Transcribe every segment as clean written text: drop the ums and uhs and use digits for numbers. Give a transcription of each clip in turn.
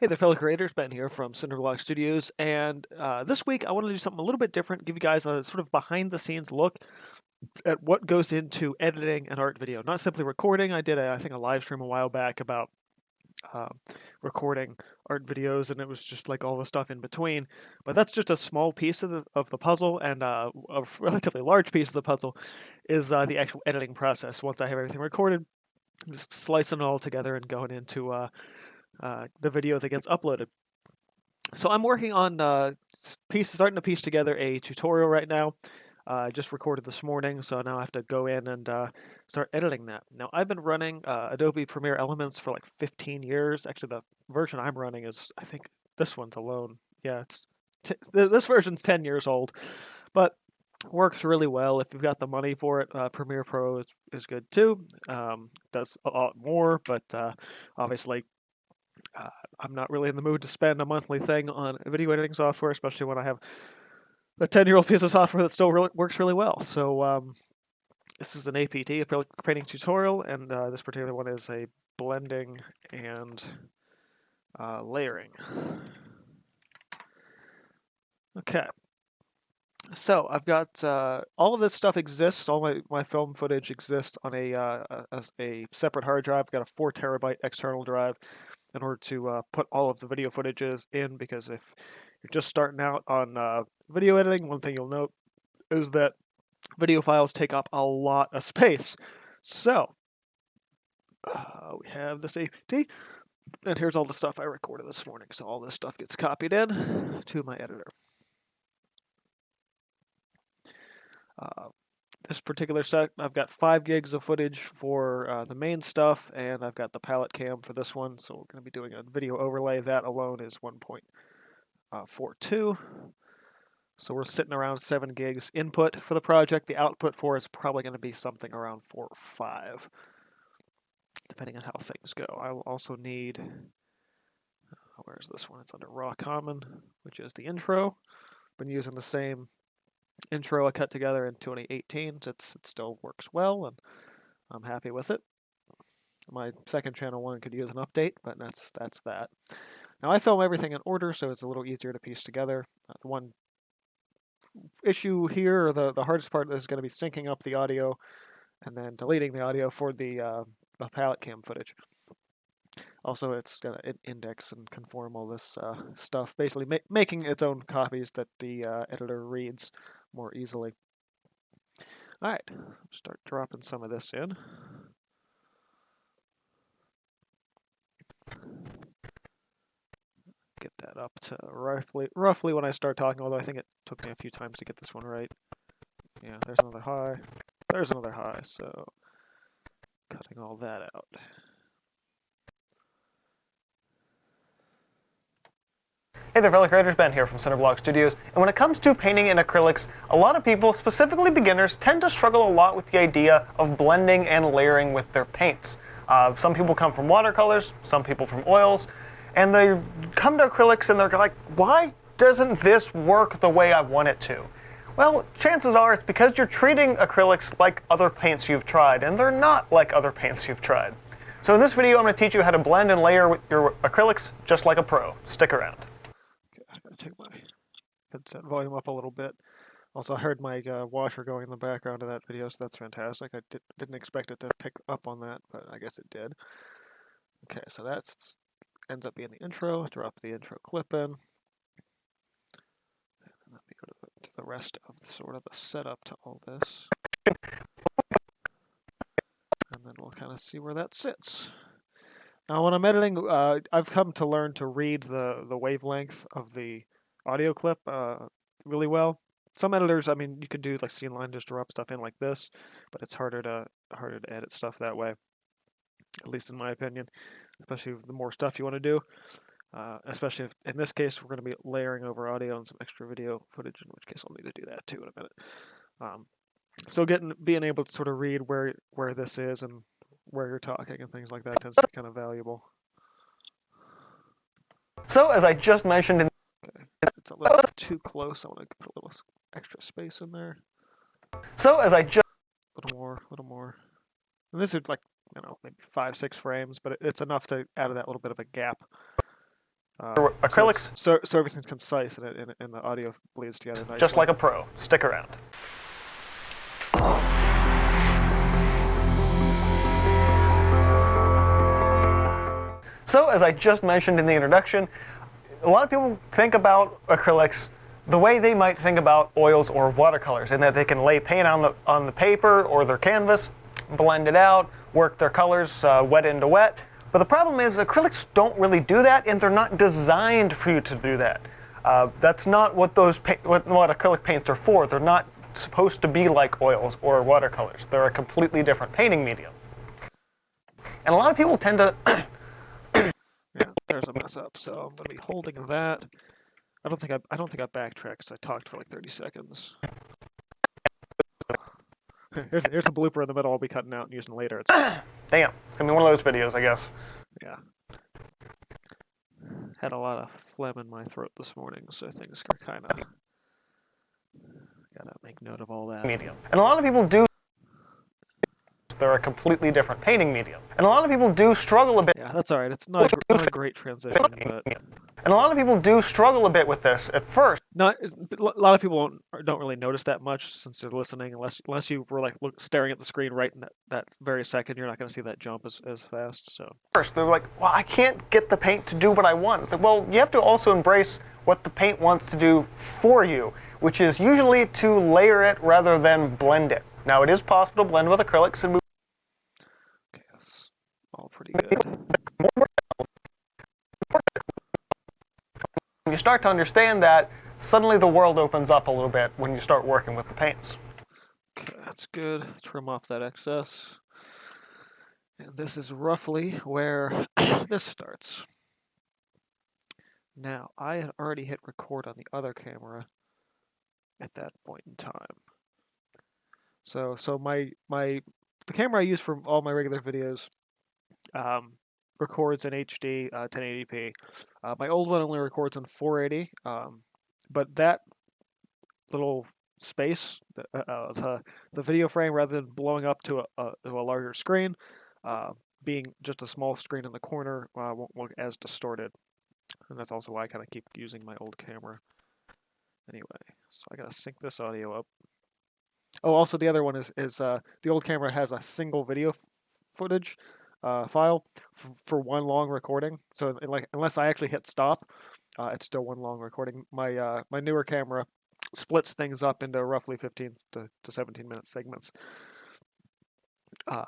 Hey there, fellow creators. Ben here from Cinderblock Studios, and this week I want to do something a little bit different, give you guys a sort of behind-the-scenes look at what goes into editing an art video. Not simply recording. I did, I think, a live stream a while back about uh, recording art videos, and it was just like all the stuff in between. But that's just a small piece of the puzzle, and a relatively large piece of the puzzle is the actual editing process. Once I have everything recorded, I'm just slicing it all together and going into the video that gets uploaded. So I'm working on starting to piece together a tutorial right now. I just recorded this morning, so now I have to go in and start editing that. Now, I've been running Adobe Premiere Elements for like 15 years. Actually, the version I'm running is, I think, this one's alone. Yeah, this version's 10 years old, but works really well if you've got the money for it. Premiere Pro is good too. Does a lot more, but obviously I'm not really in the mood to spend a monthly thing on video editing software, especially when I have a 10-year-old piece of software that still works really well. So this is an APT, acrylic painting tutorial, and this particular one is a blending and layering. Okay. So I've got all of this stuff exists. All my film footage exists on a separate hard drive. I've got a 4 terabyte external drive in order to put all of the video footages in, because if you're just starting out on video editing, one thing you'll note is that video files take up a lot of space. So we have this APT, and here's all the stuff I recorded this morning. So all this stuff gets copied in to my editor. This particular set, I've got 5 gigs of footage for the main stuff, and I've got the palette cam for this one, so we're going to be doing a video overlay. That alone is 1.42. So we're sitting around 7 gigs input for the project. The output for is probably going to be something around 4 or 5, depending on how things go. I'll also need, where's this one? It's under Raw Common, which is the intro. Been using the same intro I cut together in 2018. It still works well, and I'm happy with it. My second channel one could use an update, but that's that. Now I film everything in order, so it's a little easier to piece together. The one issue here, or the hardest part, is going to be syncing up the audio and then deleting the audio for the palette cam footage. Also, it's going to index and conform all this stuff, basically making its own copies that the editor reads more easily. All right, start dropping some of this in. Get that up to roughly when I start talking, although I think it took me a few times to get this one right. Yeah, there's another high. There's another high, so cutting all that out. Hey there, fellow creators, Ben here from Cinderblock Studios, and when it comes to painting in acrylics, a lot of people, specifically beginners, tend to struggle a lot with the idea of blending and layering with their paints. Some people come from watercolors, some people from oils, and they come to acrylics and they're like, why doesn't this work the way I want it to? Well, chances are it's because you're treating acrylics like other paints you've tried, and they're not like other paints you've tried. So in this video, I'm going to teach you how to blend and layer with your acrylics just like a pro. Stick around. Take my headset volume up a little bit. Also, I heard my washer going in the background of that video, so that's fantastic. I didn't expect it to pick up on that, but I guess it did. Okay, so that ends up being the intro. Drop the intro clip in. And let me go to the rest of sort of the setup to all this. And then we'll kind of see where that sits. Now, when I'm editing, I've come to learn to read the wavelength of the audio clip really well. Some editors, I mean, you could do like scene line, just drop stuff in like this, but it's harder to edit stuff that way, at least in my opinion. Especially the more stuff you want to do. Especially if, in this case, we're going to be layering over audio and some extra video footage, in which case I'll need to do that too in a minute. So being able to sort of read where this is and where you're talking and things like that tends to be kind of valuable. So, as I just mentioned in it's a little too close. I want to put a little extra space in there. So, as I just a little more. And this is like, maybe 5-6 frames, but it's enough to add that little bit of a gap Acrylics, so everything's concise and the audio bleeds together nicely. just like a pro. Stick around. So, as I just mentioned in the introduction, a lot of people think about acrylics the way they might think about oils or watercolors, in that they can lay paint on the paper or their canvas, blend it out, work their colors wet into wet. But the problem is acrylics don't really do that, and they're not designed for you to do that. That's not what what acrylic paints are for. They're not supposed to be like oils or watercolors. They're a completely different painting medium. And a lot of people tend to Yeah, there's a mess up. So I'm gonna be holding that. I don't think I backtracked because I talked for like 30 seconds. Here's a blooper in the middle I'll be cutting out and using later. damn, it's gonna be one of those videos, I guess. Yeah. Had a lot of phlegm in my throat this morning, so things are kind of gotta make note of all that. Medium. And a lot of people do. They're a completely different painting medium. And a lot of people do struggle a bit. Yeah, that's all right. It's not a great transition, but and a lot of people do struggle a bit with this at first. a lot of people don't really notice that much since they're listening, unless you were like staring at the screen right in that very second. You're not going to see that jump as fast. So First, they're like, well, I can't get the paint to do what I want. It's like, well, you have to also embrace what the paint wants to do for you, which is usually to layer it rather than blend it. Now, it is possible to blend with acrylics and move. okay, that's all pretty good. When you start to understand that, suddenly the world opens up a little bit when you start working with the paints. Okay, that's good. Trim off that excess. And this is roughly where this starts. Now, I had already hit record on the other camera at that point in time. So the camera I use for all my regular videos records in HD 1080p. My old one only records in 480, but that little space, the video frame, rather than blowing up to a larger screen, being just a small screen in the corner, won't look as distorted. And that's also why I kind of keep using my old camera. Anyway, so I gotta sync this audio up. Oh, also the other one is the old camera has a single video footage file for one long recording. So like unless I actually hit stop, it's still one long recording. My newer camera splits things up into roughly 15 to 17 minute segments. I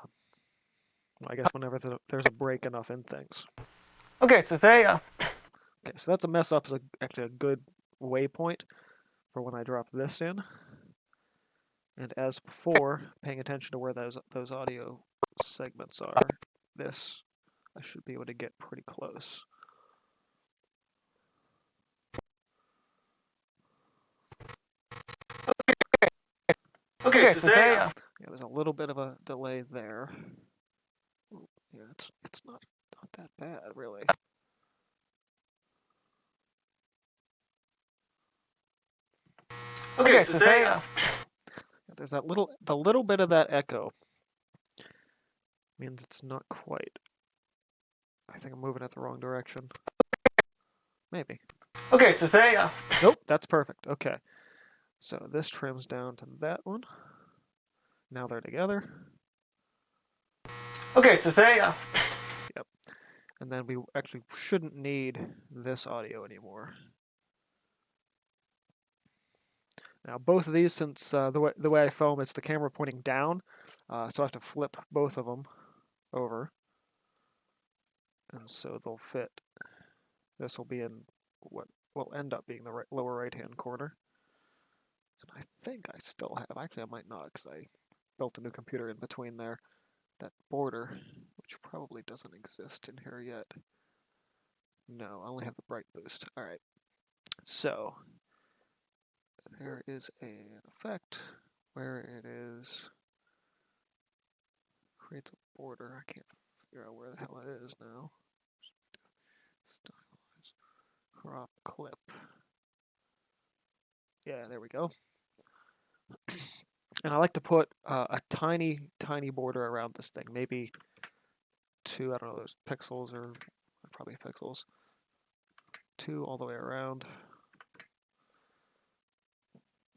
guess whenever there's a break enough in things. Okay, so today, Okay, so that's a mess up. Is actually a good waypoint for when I drop this in. And as before, paying attention to where those audio segments are. This, I should be able to get pretty close. okay, so today, Yeah, there's a little bit of a delay there. Yeah, it's not that bad, really. okay, so today, There's the little bit of that echo. Means it's not quite. I think I'm moving it the wrong direction. Maybe. okay, so today, Nope, that's perfect. Okay. So this trims down to that one. Now they're together. okay, so today, Yep. And then we actually shouldn't need this audio anymore. Now both of these, since the way I film, it's the camera pointing down, so I have to flip both of them over, and so they'll fit. This will be in what will end up being the lower right-hand corner. And I think I still have. Actually, I might not, because I built a new computer in between there. That border, which probably doesn't exist in here yet. No, I only have the bright boost. All right. So there is an effect where it is creates a border. I can't figure out where the hell it is now. Stylize, crop, clip. Yeah, there we go. And I like to put a tiny border around this thing. Maybe 2, I don't know, those pixels or probably pixels. 2 all the way around.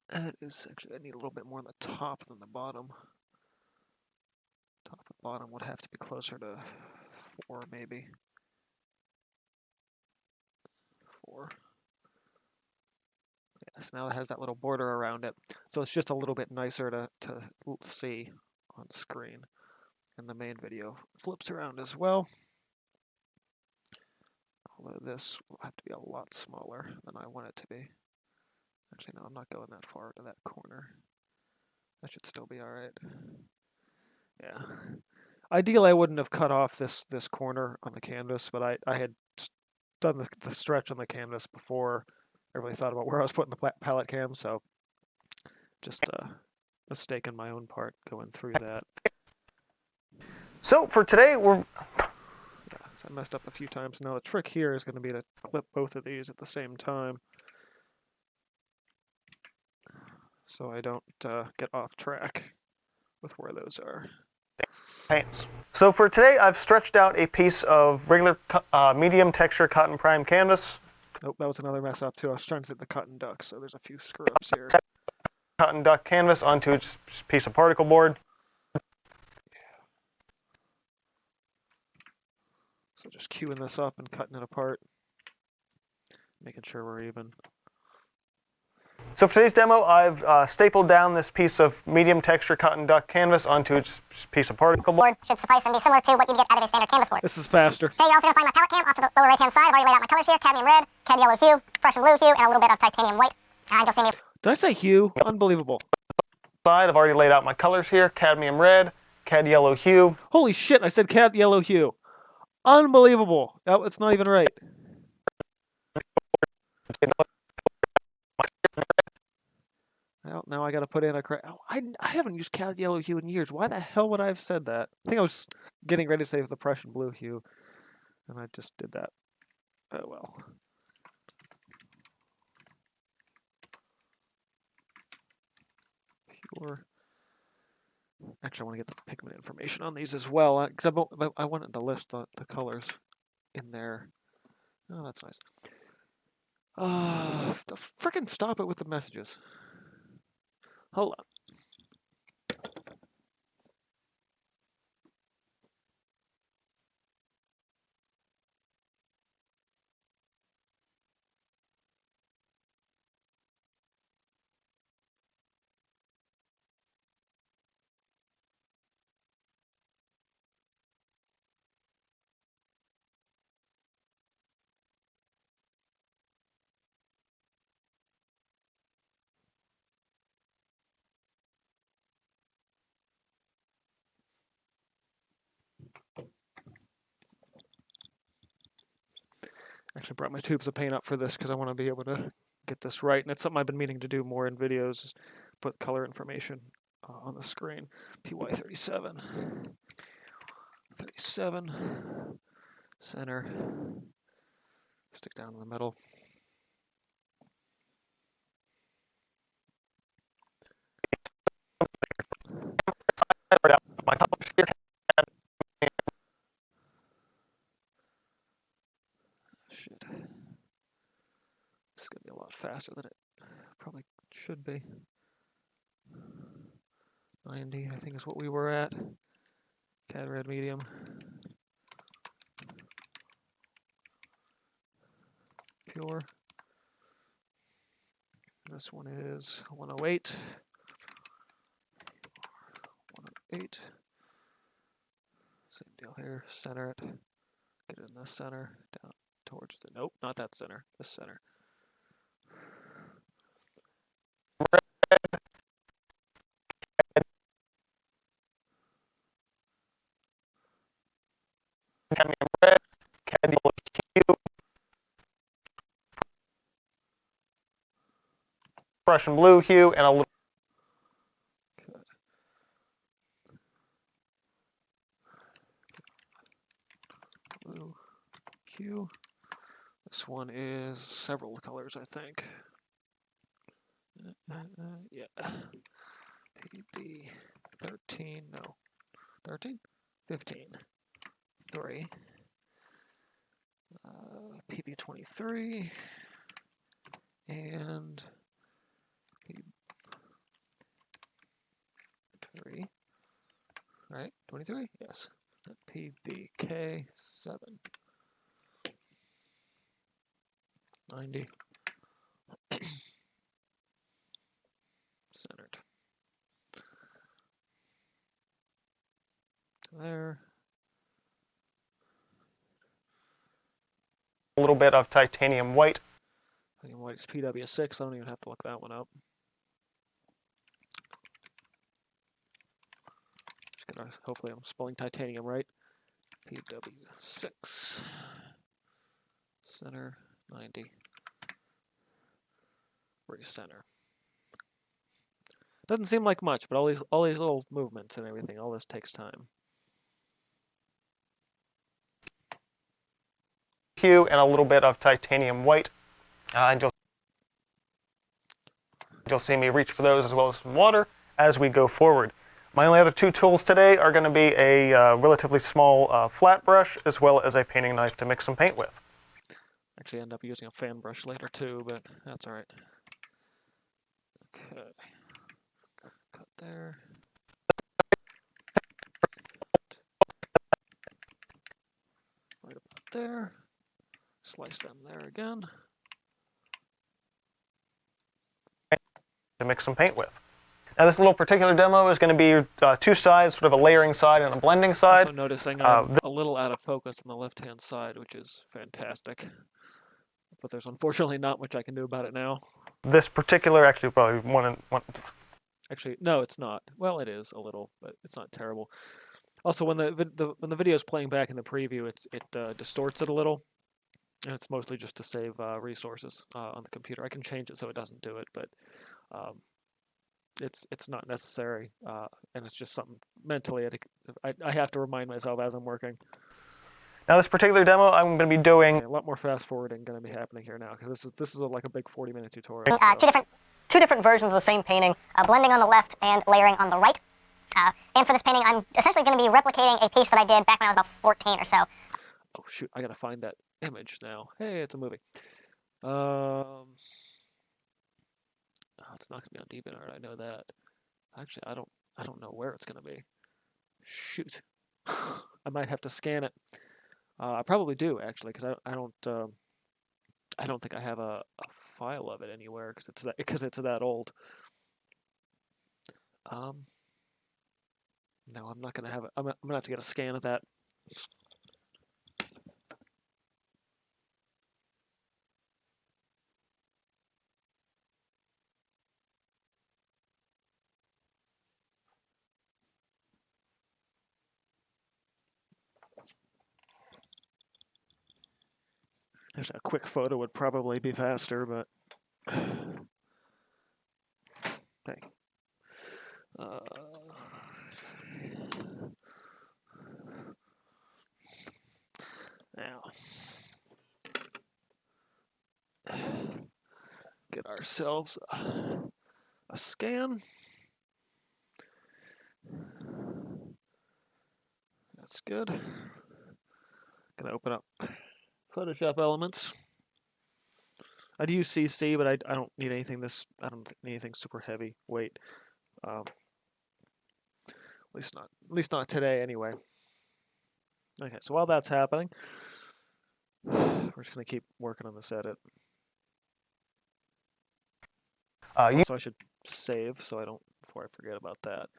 That is actually, I need a little bit more on the top than the bottom. Top and bottom would have to be closer to 4 maybe. 4. Yes, now it has that little border around it. So it's just a little bit nicer to see on screen. And the main video flips around as well. Although this will have to be a lot smaller than I want it to be. Actually, no, I'm not going that far to that corner. That should still be alright. Yeah. Ideally, I wouldn't have cut off this corner on the canvas, but I had done the stretch on the canvas before I really thought about where I was putting the palette cam, so just a mistake on my own part going through that. So for today, Yeah, so I messed up a few times. Now the trick here is going to be to clip both of these at the same time, so I don't get off track with where those are. paints. So for today, I've stretched out a piece of regular medium texture cotton prime canvas. Nope, that was another mess up too. I was trying to set the cotton duck, so there's a few screw-ups here. Cotton duck canvas onto just a piece of particle board. So just queuing this up and cutting it apart, making sure we're even. So for today's demo, I've stapled down this piece of medium texture cotton duck canvas onto just a piece of particle board. Should suffice and be similar to what you'd get out of a standard canvas board. This is faster. Today you're also going to find my palette cam off to the lower right-hand side. I've already laid out my colors here: cadmium red, cad yellow hue, Prussian blue hue, and a little bit of titanium white. And you'll see me. Did I say hue? Unbelievable. Side, I've already laid out my colors here: cadmium red, cad yellow hue. Holy shit, I said cad yellow hue. Unbelievable. Oh, it's not even right. Well, now I got to put in a I haven't used cad yellow hue in years. Why the hell would I have said that? I think I was getting ready to say the Prussian blue hue, and I just did that. Oh well. Pure. Actually, I want to get the pigment information on these as well, because I wanted to list the colors in there. Oh, that's nice. Frickin' stop it with the messages. Hold on. Actually brought my tubes of paint up for this because I want to be able to get this right, and it's something I've been meaning to do more in videos, is put color information on the screen. PY37. 37. Center. Stick down in the middle. Shit. This is going to be a lot faster than it probably should be. 90, I think is what we were at. Cad red medium. Pure. This one is 108. 108. Same deal here. Center it. Get it in the center. Down towards the. Nope, not that center. This center. Cadmium red, cad yellow hue, Prussian blue hue, and a little. Blue hue. This one is several colors, I think. Yeah. PB 13, no. 13? 15. 3. PB23 and P3, right? 23, yes. PBK7, 90, centered. There. A little bit of titanium white. Titanium white is PW6. I don't even have to look that one up. Just gonna, hopefully I'm spelling titanium right. PW6. Center 90. Recenter. Doesn't seem like much, but all these little movements and everything, all this takes time. Hue and a little bit of titanium white, and you'll see me reach for those as well as some water as we go forward. My only other two tools today are going to be a relatively small flat brush as well as a painting knife to mix some paint with. Actually end up using a fan brush later too, but that's all right. Okay. Cut there. Right about there. Slice them there again. To mix some paint with. Now this little particular demo is going to be two sides, sort of a layering side and a blending side. Also noticing I'm a little out of focus on the left-hand side, which is fantastic. But there's unfortunately not much I can do about it now. This particular, actually probably one. Actually, no, it's not. Well, it is a little, but it's not terrible. Also, when the video is playing back in the preview, it distorts it a little, and it's mostly just to save resources on the computer. I can change it so it doesn't do it, but it's not necessary, and it's just something mentally I have to remind myself as I'm working. Now this particular demo, I'm going to be doing a lot more fast forwarding going to be happening here now, because this is like a big 40-minute tutorial. So. Two different versions of the same painting, blending on the left and layering on the right. And for this painting, I'm essentially going to be replicating a piece that I did back when I was about 14 or so. Oh shoot, I gotta find that image now. Hey, it's a movie. Oh, it's not gonna be on DeviantArt, I know that. Actually, I don't know where it's gonna be. Shoot. I might have to scan it. I probably do actually, because I don't think I have a file of it anywhere because it's that old. No, I'm not gonna have it. I'm gonna have to get a scan of that. There's a quick photo would probably be faster, but hey. Now, get ourselves a scan. That's good. Gonna open up Photoshop Elements. I do use CC, but I don't need anything I don't need anything super heavy weight. At least not today anyway. Okay, so while that's happening, we're just gonna keep working on this edit. Also, I should save so I don't before I forget about that.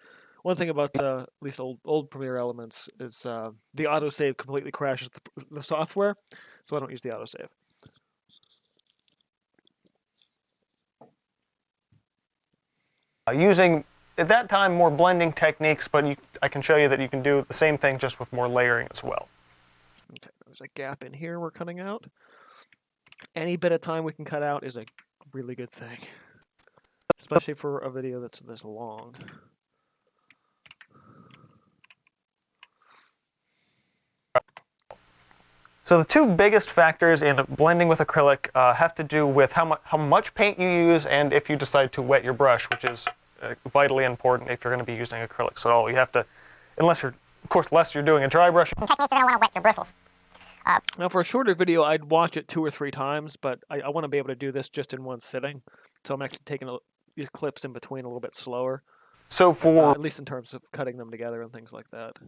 One thing about at least old Premiere Elements is the autosave completely crashes the software, so I don't use the autosave. Using, at that time, more blending techniques, but I can show you that you can do the same thing just with more layering as well. Okay, there's a gap in here we're cutting out. Any bit of time we can cut out is a really good thing, especially for a video that's this long. So the two biggest factors in blending with acrylic have to do with how much paint you use and if you decide to wet your brush, which is vitally important if you're going to be using acrylics at all. You have to, unless you're doing a dry brush. In technique, you're going to want to wet your bristles. Now, for a shorter video, I'd watch it 2 or 3 times, but I want to be able to do this just in one sitting. So I'm actually taking these clips in between a little bit slower, So for at least in terms of cutting them together and things like that.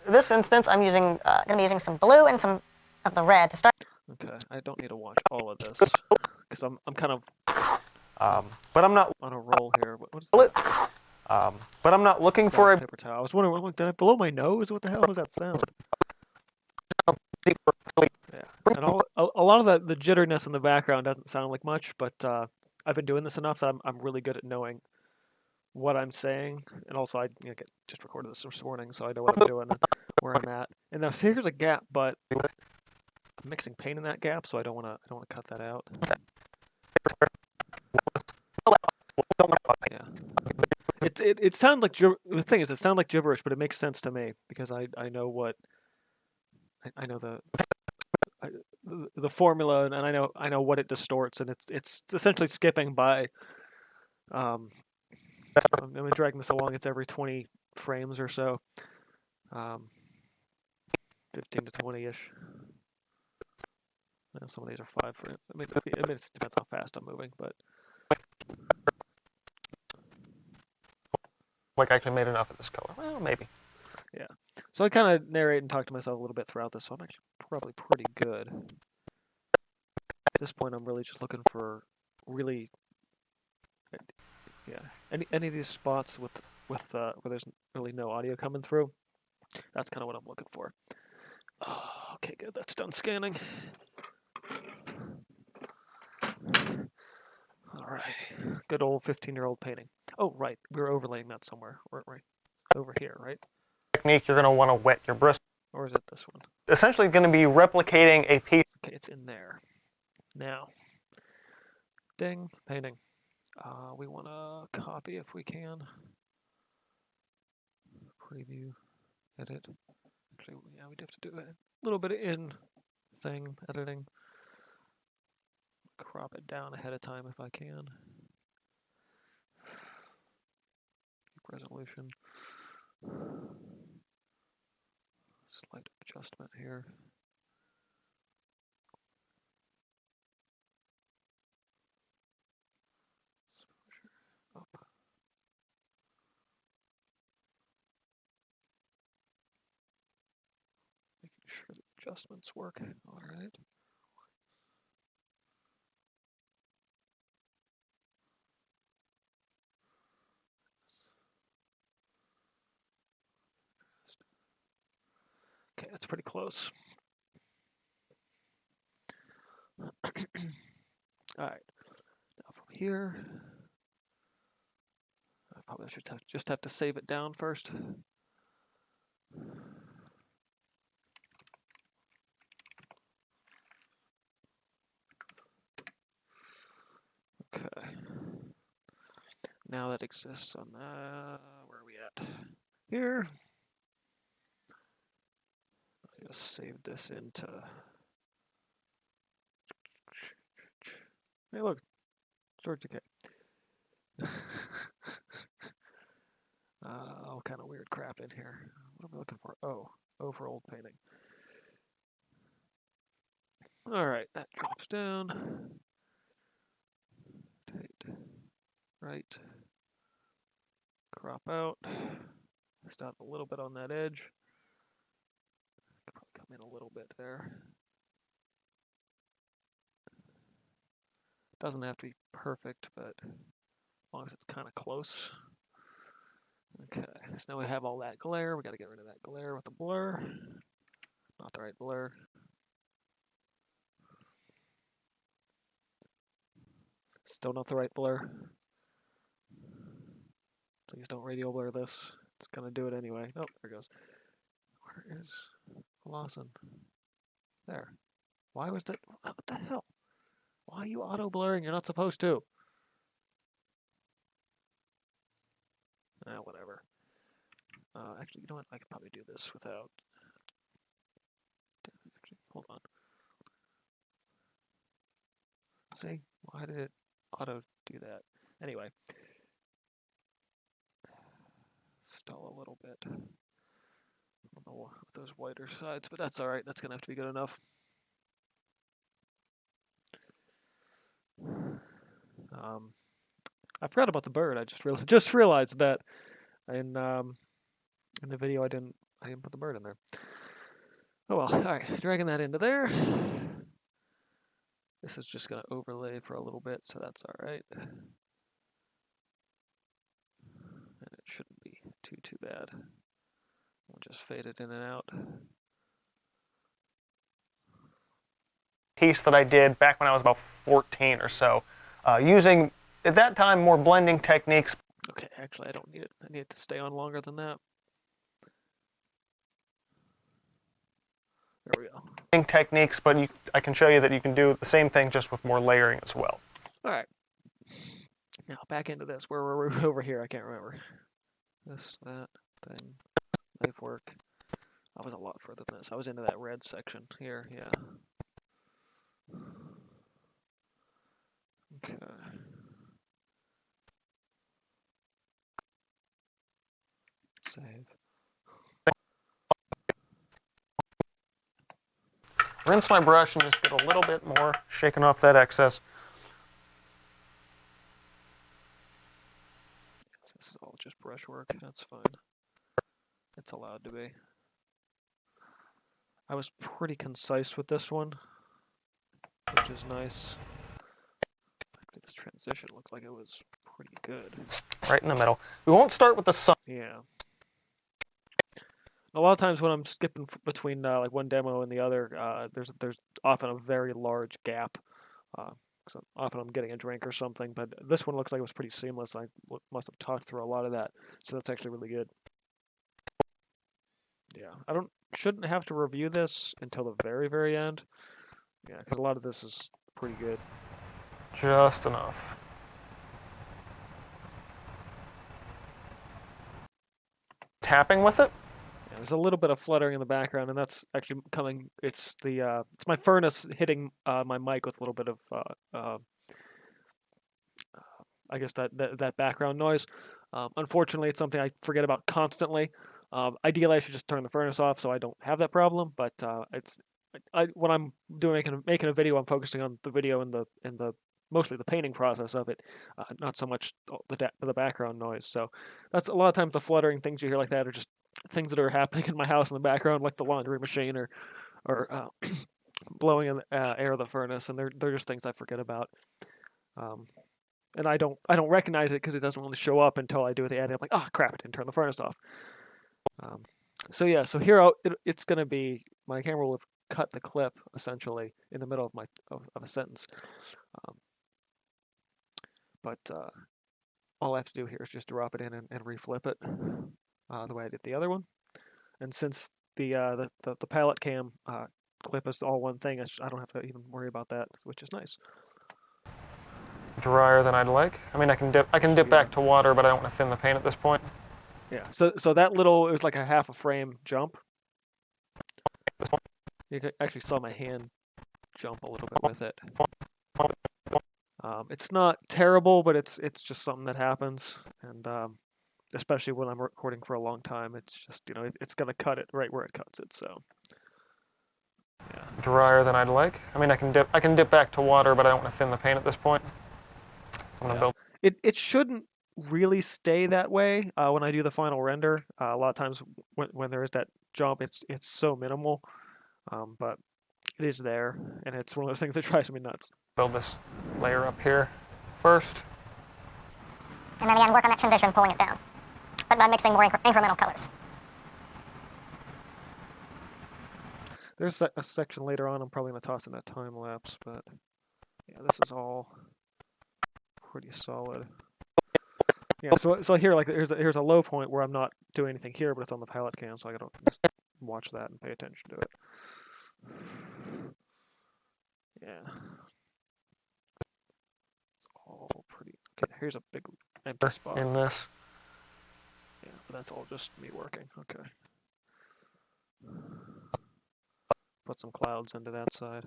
this instance, I'm going to be using some blue and some of the red to start. Okay, I don't need to watch all of this because I'm kind of but I'm not on a roll here. What is that? but I'm not looking for a Paper towel. I was wondering, did I blow my nose? What the hell was that sound? Yeah, and a lot of the jitteriness in the background doesn't sound like much, but I've been doing this enough that I'm really good at knowing what I'm saying, and also I just recorded this morning, so I know what I'm doing and where I'm at. And now here's a gap, but I'm mixing paint in that gap, so I don't want to cut that out. Yeah. It sounds like the thing is, it sounds like gibberish, but it makes sense to me because I know what I know the formula, and I know what it distorts, and it's essentially skipping by. I'm dragging this along. It's every 20 frames or so, 15 to 20-ish. Some of these are 5 frames. I mean, it depends how fast I'm moving, but like I actually made enough of this color. Well, maybe. yeah. So I kind of narrate and talk to myself a little bit throughout this, so I'm actually probably pretty good. At this point, I'm really just looking for really, yeah, any of these spots with where there's really no audio coming through. That's kind of what I'm looking for. Oh, okay, good. That's done scanning. All right, good old 15-year-old painting. Oh, right, we were overlaying that somewhere, weren't we? Over here, right? Technique, you're going to want to wet your bristles. Or is it this one? Essentially going to be replicating a piece. Okay, it's in there. Now, ding, painting. We want to copy if we can. Preview, edit. Actually, yeah, we'd have to do a little bit of in thing editing. Crop it down ahead of time if I can. Keep resolution. Slight adjustment here. Up. Making sure the adjustments work. All right. Okay, that's pretty close. All right. Now from here, I probably should just have to save it down first. Okay. Now that exists on that, where are we at? Here. I just saved this into. Hey, look, storage decay. All kind of weird crap in here. What am I looking for? O for old painting. All right, that drops down. Tight, right. Crop out. Stop a little bit on that edge. Could probably come in a little bit there. Doesn't have to be perfect, but as long as it's kind of close. Okay, so now we have all that glare. We got to get rid of that glare with the blur. Not the right blur. Still not the right blur. Please don't radial blur this. It's gonna do it anyway. Oh, there it goes. Where is Lawson? There. Why was that? What the hell? Why are you auto blurring? You're not supposed to. Whatever. Actually, you know what? I could probably do this without. Actually, hold on. See? Why did it auto do that? Anyway. Stall a little bit. I don't know with those whiter sides, but that's alright. That's gonna have to be good enough. I forgot about the bird. I just realized that in the video I didn't put the bird in there. Oh well. All right, dragging that into there. This is just gonna overlay for a little bit, so that's all right. And it shouldn't be too bad. We'll just fade it in and out. Piece that I did back when I was about 14 or so, using at that time more blending techniques. Okay, actually I don't need it. I need it to stay on longer than that. There we go. Techniques, but I can show you that you can do the same thing just with more layering as well. All right. Now back into this. Where were we over here? I can't remember. This, that, thing, knife work. I was a lot further than this. I was into that red section here, yeah. Okay. Save. Rinse my brush and just get a little bit more, shaking off that excess. This is all just brushwork. That's fine. It's allowed to be. I was pretty concise with this one, which is nice. This transition looked like it was pretty good. Right in the middle. We won't start with the sun. Yeah. A lot of times when I'm skipping between like one demo and the other, there's often a very large gap. So often I'm getting a drink or something, but this one looks like it was pretty seamless. I must have talked through a lot of that, so that's actually really good. Yeah, I shouldn't have to review this until the very end. Yeah, because a lot of this is pretty good. Just enough. Tapping with it. Yeah, there's a little bit of fluttering in the background, and that's actually coming. It's my furnace hitting my mic with a little bit of I guess that background noise. Unfortunately, it's something I forget about constantly. Ideally, I should just turn the furnace off so I don't have that problem. But when I'm making a video, I'm focusing on the video and the mostly the painting process of it, not so much the background noise. So that's a lot of times the fluttering things you hear like that are just things that are happening in my house in the background, like the laundry machine or blowing in the air of the furnace, and they're just things I forget about. And I don't recognize it because it doesn't really show up until I do the editing. I'm like, oh crap, I didn't turn the furnace off. So yeah, so here it's going to be, my camera will have cut the clip essentially in the middle of a sentence. But all I have to do here is just drop it in and reflip it the way I did the other one. And since the palette cam clip is all one thing, I don't have to even worry about that, which is nice. Drier than I'd like. I mean, I can dip back to water, but I don't want to thin the paint at this point. Yeah. So that little, it was like a half a frame jump. You actually saw my hand jump a little bit with it. It's not terrible, but it's just something that happens, and especially when I'm recording for a long time, it's just it's gonna cut it right where it cuts it. So yeah. Drier than I'd like. I mean, I can dip back to water, but I don't want to thin the paint at this point. I'm gonna build. It shouldn't really stay that way when I do the final render. A lot of times when there is that jump, it's so minimal, but it is there, and it's one of those things that drives me nuts. Build this layer up here first. And then again, work on that transition, pulling it down, but by mixing more incremental colors. There's a section later on I'm probably going to toss in that time lapse, but yeah, this is all pretty solid. Yeah, so here, like, here's a low point where I'm not doing anything here, but it's on the palette cam, so I gotta just watch that and pay attention to it. Yeah. It's all pretty. Okay, here's a big empty spot. In this. Yeah, but that's all just me working. Okay. Put some clouds into that side.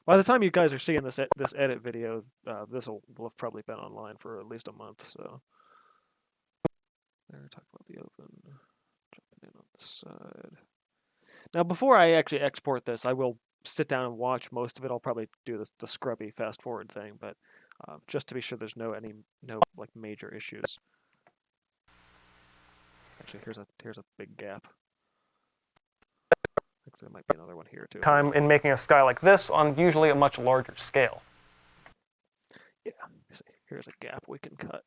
By the time you guys are seeing this edit video, this will have probably been online for at least a month. So there, talk about the open, jumping in on the side. Now, before I actually export this, I will sit down and watch most of it. I'll probably do the scrubby fast forward thing, but just to be sure there's no like major issues. Actually, here's a big gap. Actually, there might be another one here too. Time in making a sky like this on usually a much larger scale. Yeah, here's a gap we can cut.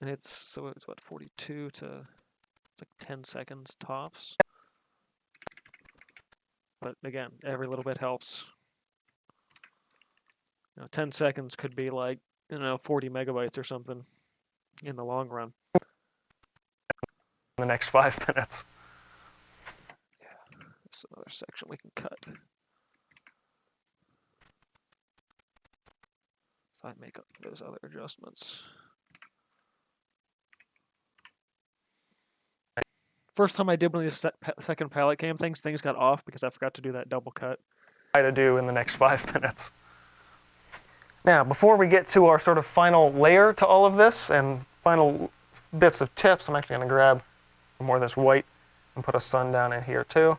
And it's what, 42 to, it's like 10 seconds tops. But again, every little bit helps. 10 seconds could be like, 40 megabytes or something in the long run. In the next 5 minutes. Yeah, there's another section we can cut. So I make up those other adjustments. First time I did one of these second palette cam things got off because I forgot to do that double cut. To do in the next 5 minutes. Now, before we get to our sort of final layer to all of this and final bits of tips, I'm actually going to grab more of this white and put a sun down in here too.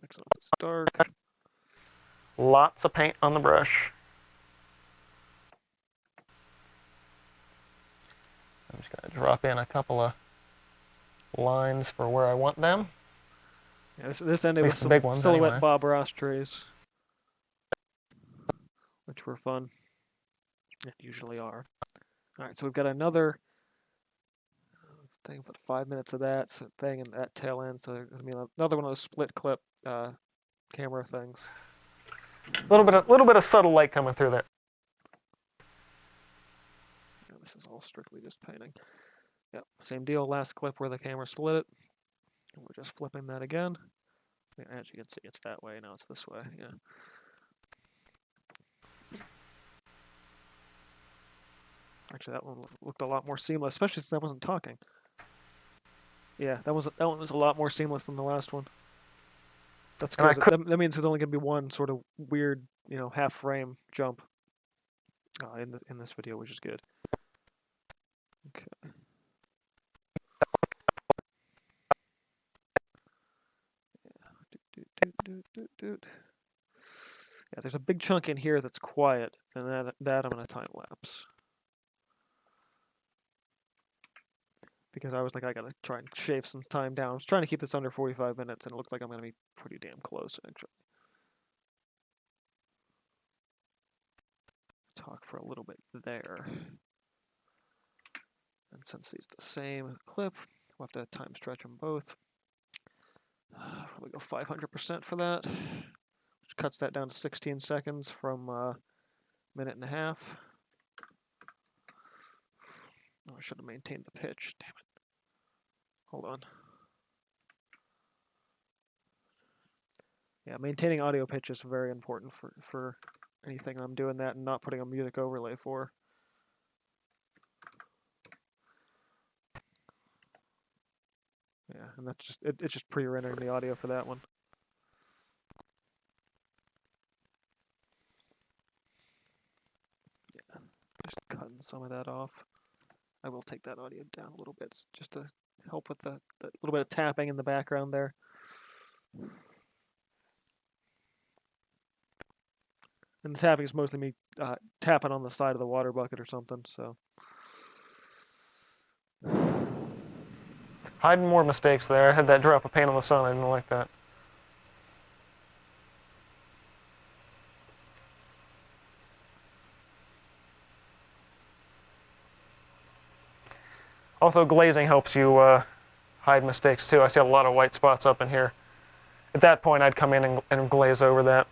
Mix it up, it's dark. Lots of paint on the brush. I'm just going to drop in a couple of lines for where I want them. Yeah, this ended with some big ones, silhouette anyway. Bob Ross trays, which were fun. They usually are. All right, so we've got another thing, about 5 minutes of that thing and that tail end. So there's gonna be another one of those split clip camera things. A little bit of subtle light coming through there. Yeah, this is all strictly just painting. Yep, same deal. Last clip where the camera split it. And we're just flipping that again. As you can see, it's that way. Now it's this way. Yeah. Actually, that one looked a lot more seamless, especially since I wasn't talking. Yeah, that one was a lot more seamless than the last one. That's good. That means there's only going to be one sort of weird, half frame jump in this video, which is good. Okay. Yeah, there's a big chunk in here that's quiet, and that I'm going to time lapse. Because I was like, I gotta try and shave some time down. I was trying to keep this under 45 minutes, and it looks like I'm gonna be pretty damn close, actually. Talk for a little bit there. And since these are the same clip, we'll have to time stretch them both. Probably go 500% for that, which cuts that down to 16 seconds from a minute and a half. Oh, I should have maintained the pitch. Damn it. Hold on. Yeah, maintaining audio pitch is very important for anything I'm doing that and not putting a music overlay for. Yeah, and that's just it's just pre-rendering the audio for that one. Yeah, just cutting some of that off. I will take that audio down a little bit just to help with the little bit of tapping in the background there. And the tapping is mostly me tapping on the side of the water bucket or something, so. Hiding more mistakes there. I had that drop of paint on the sun. I didn't like that. Also, glazing helps you hide mistakes too. I see a lot of white spots up in here. At that point, I'd come in and glaze over that.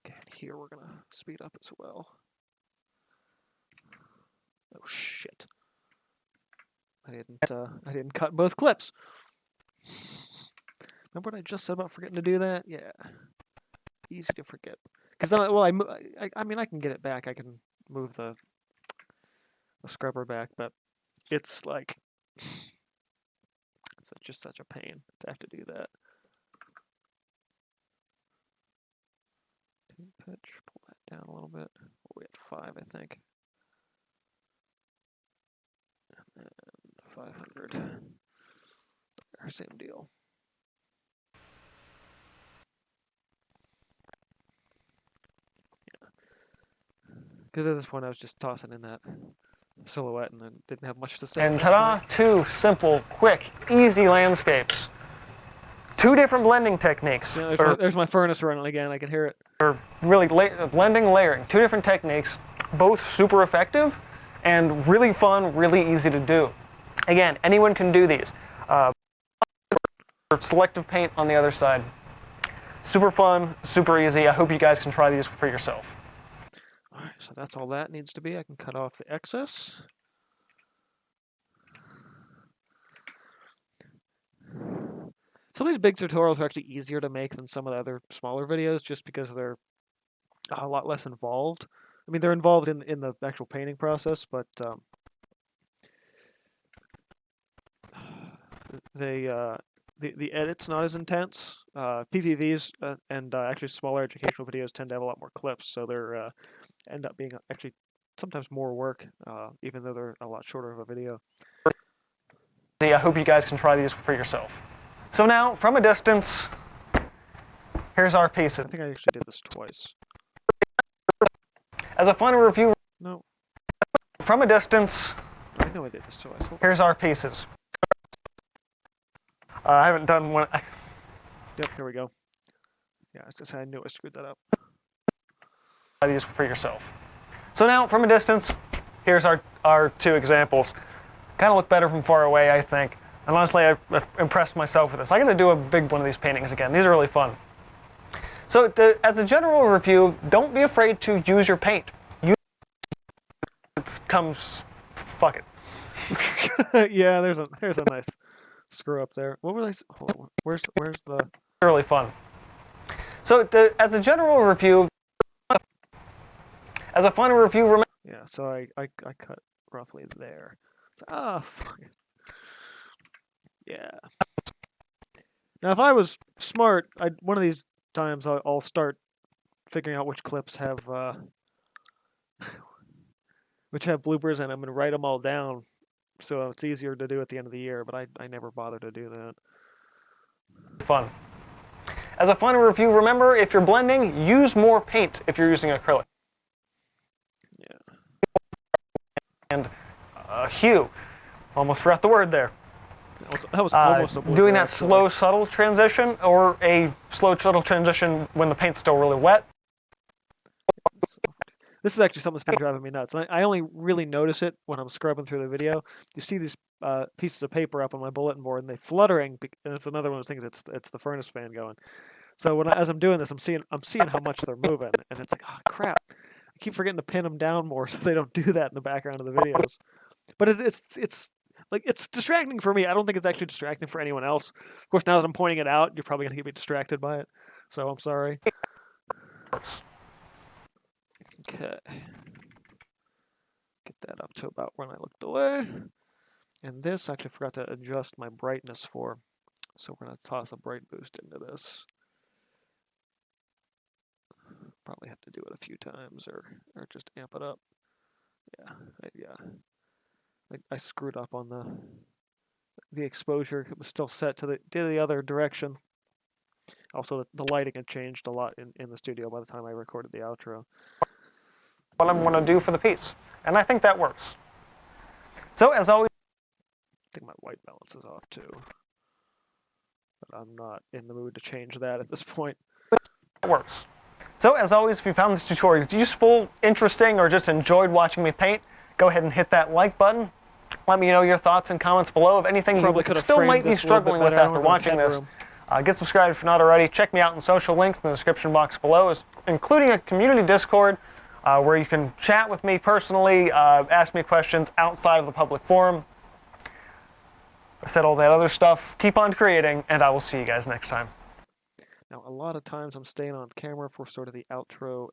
Okay, here we're gonna speed up as well. Oh shit! I didn't cut both clips. Remember what I just said about forgetting to do that? Yeah, easy to forget. Because then, well, I mean, I can get it back. I can move the scrubber back, but it's like it's just such a pain to have to do that. Pitch, pull that down a little bit. We're at 5, I think. And then 500. There. Same deal. Because at this point I was just tossing in that silhouette and I didn't have much to say. And ta-da, 2 simple, quick, easy landscapes. 2 different blending techniques. Yeah, there's my furnace running again. I can hear it. Or really blending, layering. 2 different techniques, both super effective and really fun, really easy to do. Again, anyone can do these. Selective paint on the other side. Super fun, super easy. I hope you guys can try these for yourself. All right, so that's all that needs to be. I can cut off the excess. Some of these big tutorials are actually easier to make than some of the other smaller videos just because they're a lot less involved. I mean, they're involved in the actual painting process, but the edit's not as intense. PPVs and actually smaller educational videos tend to have a lot more clips, so they're end up being actually sometimes more work, even though they're a lot shorter of a video. I hope you guys can try these for yourself. So now, from a distance, here's our I pieces. think I actually did this twice. As a final review, No, from a distance, I know I did this twice. here's our pieces. I haven't done one. Yep, here we go. Yeah, I was just saying, I knew I screwed that up. Try these for yourself. So now, from a distance, here's our 2 examples. Kind of look better from far away, I think. And honestly, I've impressed myself with this. I got to do a big one of these paintings again. These are really fun. So, as a general review, don't be afraid to use your paint. It comes, fuck it. Yeah, there's a nice screw up there. What were they? Hold on, where's the? Really fun. So, as a general review, as a final review, remember. Yeah, so I cut roughly there. So, fuck it. Yeah. Now, if I was smart, one of these times I'll start figuring out which clips have bloopers in them and write them all down, so it's easier to do at the end of the year. But I never bother to do that. Fun. As a final review, remember, if you're blending, use more paint if you're using acrylic. Yeah. And hue. Almost forgot the word there. That was almost a blooper, doing that actually. slow, subtle transition, or a slow, subtle transition when the paint's still really wet. So, this is actually something that's been driving me nuts. And I only really notice it when I'm scrubbing through the video. You see these pieces of paper up on my bulletin board, and they're fluttering. And it's another one of those things. It's the furnace fan going. So as I'm doing this, I'm seeing how much they're moving, and it's like, oh crap! I keep forgetting to pin them down more so they don't do that in the background of the videos. But it's like, it's distracting for me. I don't think it's actually distracting for anyone else. Of course, now that I'm pointing it out, you're probably going to get me distracted by it. So I'm sorry. Okay. Get that up to about when I looked away. And this, I actually forgot to adjust my brightness for. So we're going to toss a bright boost into this. Probably have to do it a few times or just amp it up. Yeah. I screwed up on the exposure. It was still set to the other direction. Also, the lighting had changed a lot in the studio by the time I recorded the outro. What I'm going to do for the piece. And I think that works. So, as always, I think my white balance is off too. But I'm not in the mood to change that at this point. it works. So, as always, if you found this tutorial useful, interesting, or just enjoyed watching me paint, go ahead and hit that like button. Let me know your thoughts and comments below of anything Probably you still might be struggling with after watching this. Get subscribed if you're not already. Check me out in social links in the description box below, including a community Discord where you can chat with me personally, ask me questions outside of the public forum. I said all that other stuff. Keep on creating, and I will see you guys next time. Now, a lot of times I'm staying on camera for sort of the outro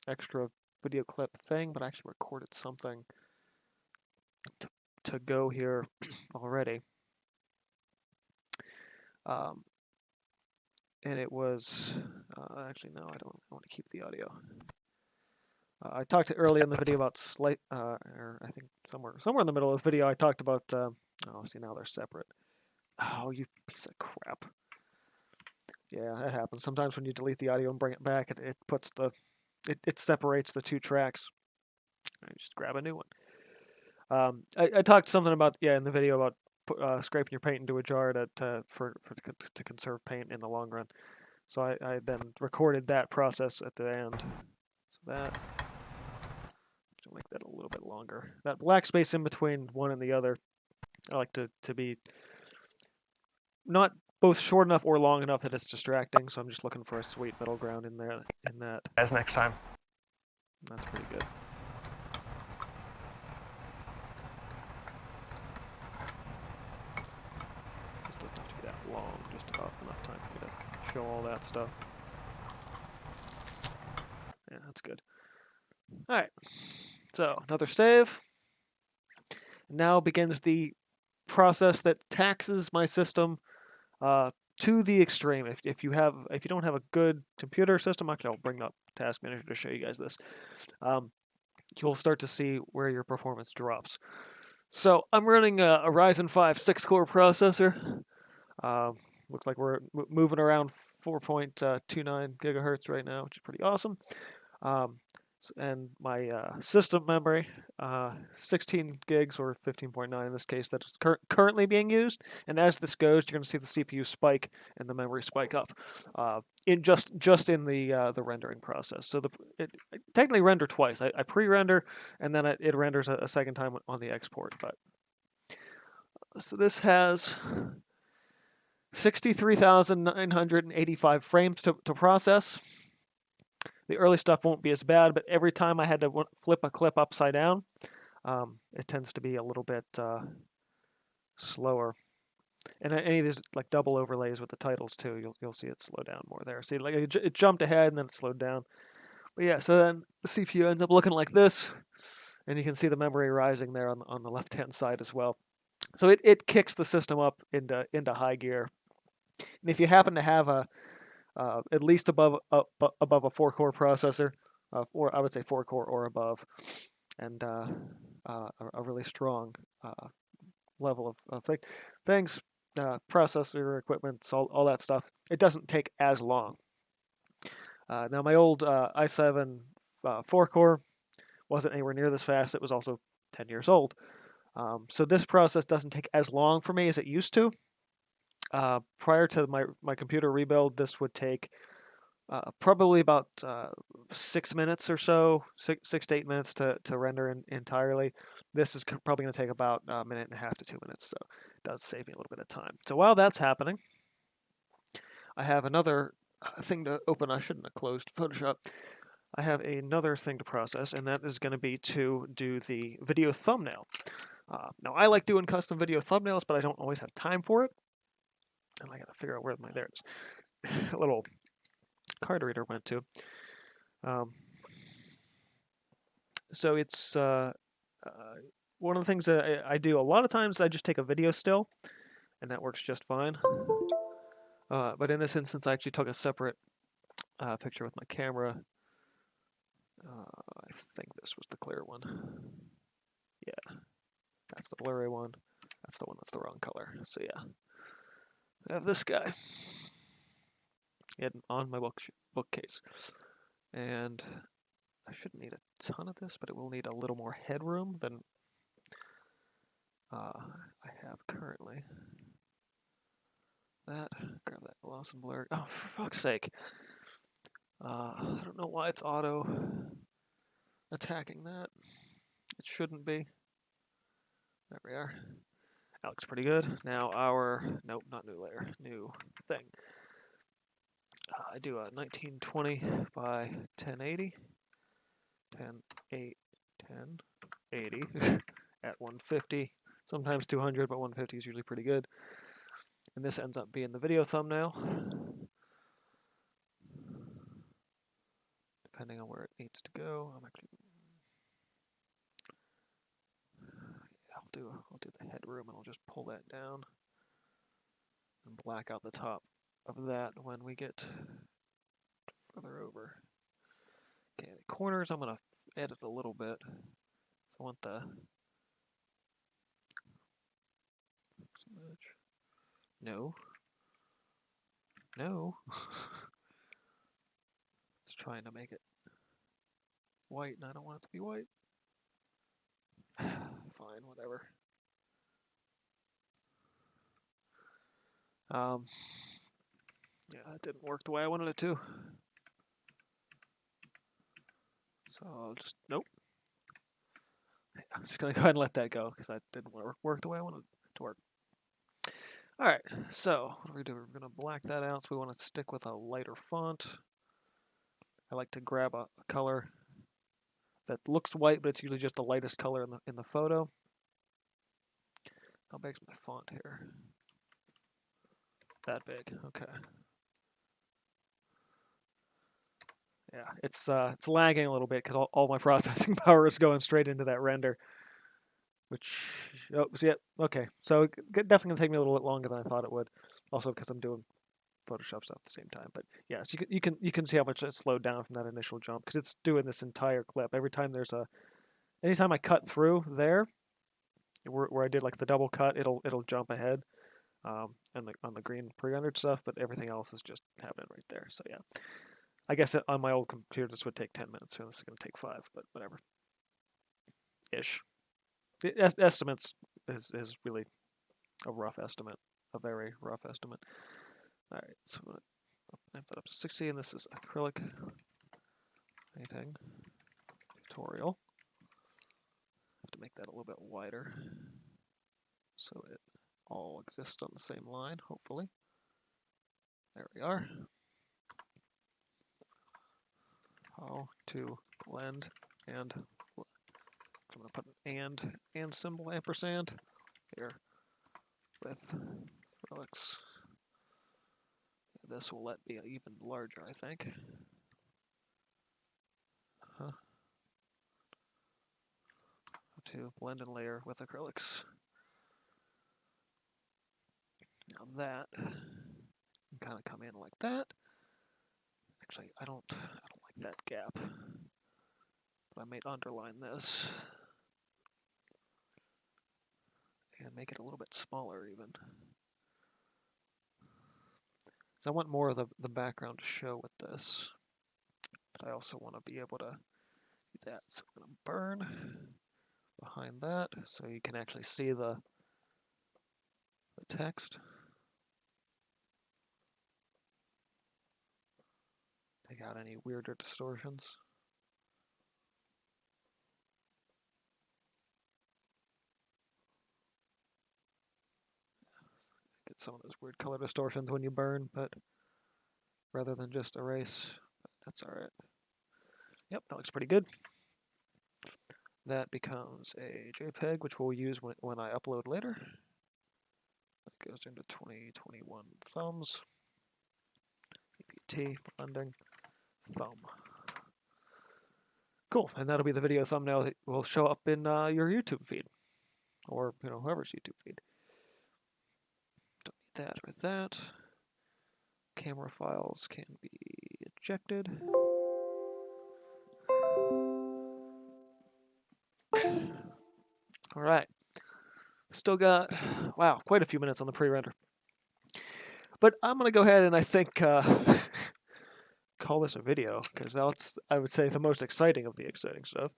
extra video clip thing, but I actually recorded something to go here already. And it was, actually, no, I don't want to keep the audio. I talked earlier in the video about or I think somewhere in the middle of the video I talked about, oh, see, now they're separate. Oh, you piece of crap. Yeah, that happens. Sometimes when you delete the audio and bring it back, it puts the it separates the two tracks. I just grab a new one. I talked something about in the video about scraping your paint into a jar to conserve paint in the long run. So I then recorded that process at the end. So that to make that a little bit longer. That black space in between one and the other, I like to be not both short enough or long enough that it's distracting. So I'm just looking for a sweet middle ground in there. In that, As next time. that's pretty good. This doesn't have to be that long. Just about enough time for me to show all that stuff. Yeah, that's good. All right. So another save. Now begins the process that taxes my system to the extreme. If you don't have a good computer system, actually I'll bring up Task Manager to show you guys this. You'll start to see where your performance drops. So I'm running a Ryzen 5 6-core processor. Looks like we're moving around 4.29 gigahertz right now, which is pretty awesome. And my system memory, 16 gigs or 15.9 in this case, that is currently being used. And as this goes, you're going to see the CPU spike and the memory spike up, in just in the rendering process. So it technically render twice. I pre-render and then it renders a second time on the export. But so this has 63,985 frames to process. The early stuff won't be as bad, but every time I had to flip a clip upside down, it tends to be a little bit slower. And any of these like double overlays with the titles too, you'll see it slow down more there. See, like it jumped ahead and then it slowed down. But yeah, so then the CPU ends up looking like this, and you can see the memory rising there on the left-hand side as well. So it kicks the system up into high gear. And if you happen to have at least above a 4-core processor, or I would say 4-core or above, and a really strong level of things, processor equipment, all that stuff. It doesn't take as long. Now my old i7 4-core wasn't anywhere near this fast. It was also 10 years old. So this process doesn't take as long for me as it used to. Prior to my computer rebuild, this would take probably about 6 minutes or so, 6 to 8 minutes to render entirely. This is probably going to take about a minute and a half to 2 minutes, so it does save me a little bit of time. So while that's happening, I have another thing to open. I shouldn't have closed Photoshop. I have another thing to process, and that is going to be to do the video thumbnail. Now, I like doing custom video thumbnails, but I don't always have time for it. And I got to figure out where there it is. A little card reader went to. So it's one of the things that I do a lot of times. I just take a video still, and that works just fine. But in this instance, I actually took a separate picture with my camera. I think this was the clear one. Yeah, that's the blurry one. That's the one that's the wrong color. So yeah, I have this guy on my bookcase, and I shouldn't need a ton of this, but it will need a little more headroom than I have currently. Grab that gloss and blur. Oh, for fuck's sake. I don't know why it's auto attacking that. It shouldn't be. There we are. That looks pretty good. Now nope, not new layer, new thing. I do a 1920 by 1080. 1080 at 150. Sometimes 200, but 150 is usually pretty good. And this ends up being the video thumbnail, depending on where it needs to go. I'll do the headroom, and I'll just pull that down and black out the top of that when we get further over. Okay, the corners I'm gonna edit a little bit. So I want No. No. It's trying to make it white, and I don't want it to be white. Fine, whatever. Yeah, it didn't work the way I wanted it to. So I'll just, nope. I'm just gonna go ahead and let that go because that didn't work the way I wanted it to work. All right, so what are we gonna do? We're gonna black that out. So we want to stick with a lighter font. I like to grab a color that looks white, but it's usually just the lightest color in the photo. How big's my font here? That big. Okay. Yeah, it's lagging a little bit because all my processing power is going straight into that render. Which, oh, so yeah, okay. So it's definitely gonna take me a little bit longer than I thought it would. Also because I'm doing Photoshop stuff at the same time. But yes, you can see how much it slowed down from that initial jump because it's doing this entire clip. Every time anytime I cut through there, where I did like the double cut, it'll jump ahead, and on the green pre-rendered stuff. But everything else is just happening right there. So yeah, I guess on my old computer this would take 10 minutes, so this is gonna take 5. But whatever. Ish. Estimates is really a rough estimate, a very rough estimate. All right, so I'm gonna amp that up to 60, and this is acrylic painting tutorial. Have to make that a little bit wider so it all exists on the same line, hopefully. There we are. How to blend and I'm going to put an and symbol ampersand here with acrylics. This will let be even larger, I think. How to blend and layer with acrylics. Now that can kind of come in like that. Actually, I don't like that gap. But I might underline this and make it a little bit smaller even. So I want more of the background to show with this, but I also want to be able to do that. So I'm going to burn behind that so you can actually see the text. Take out any weirder distortions. Get some of those weird color distortions when you burn, but rather than just erase, but that's all right. Yep, that looks pretty good. That becomes a JPEG, which we'll use when I upload later. That goes into 2021 thumbs. EPT, blending, thumb. Cool, and that'll be the video thumbnail that will show up in your YouTube feed, or whoever's YouTube feed. Don't need that or that. Camera files can be ejected. All right, still got, wow, quite a few minutes on the pre-render. But I'm gonna go ahead and I think call this a video, because that's, I would say, the most exciting of the exciting stuff.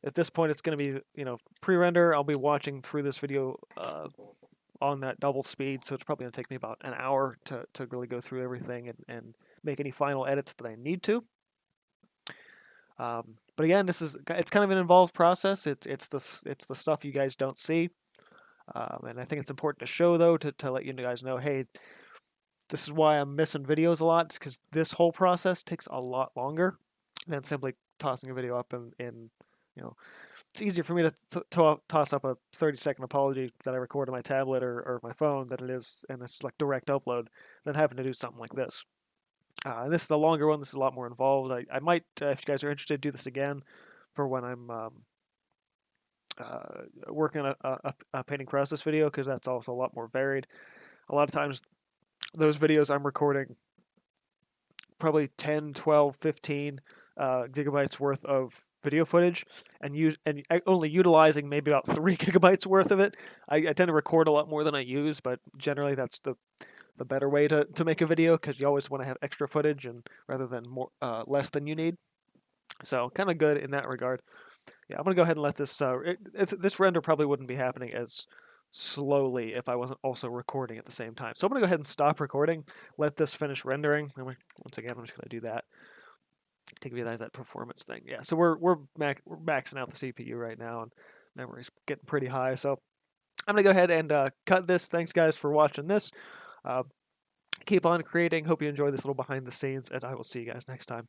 At this point, it's going to be, pre-render. I'll be watching through this video on that double speed, so it's probably going to take me about an hour to really go through everything and make any final edits that I need to. But again, it's kind of an involved process. It's the stuff you guys don't see, and I think it's important to show, though, to let you guys know, hey, this is why I'm missing videos a lot. It's because this whole process takes a lot longer than simply tossing a video up and it's easier for me to toss up a 30-second apology that I record on my tablet or my phone than it is, and it's like direct upload, than having to do something like this. And this is a longer one. This is a lot more involved. I might, if you guys are interested, do this again for when I'm working on a painting process video, because that's also a lot more varied. A lot of times, those videos I'm recording probably 10, 12, 15 gigabytes worth of video footage and only utilizing maybe about 3 gigabytes worth of it. I tend to record a lot more than I use, but generally that's the better way to make a video, because you always want to have extra footage and rather than more less than you need. So kind of good in that regard. Yeah, I'm gonna go ahead and let this. This render probably wouldn't be happening as slowly if I wasn't also recording at the same time. So I'm gonna go ahead and stop recording, let this finish rendering. And once again, I'm just gonna do that to give you guys that performance thing. Yeah, so we're maxing out the CPU right now, and memory's getting pretty high. So I'm gonna go ahead and cut this. Thanks guys for watching this. Keep on creating. Hope you enjoy this little behind the scenes, and I will see you guys next time.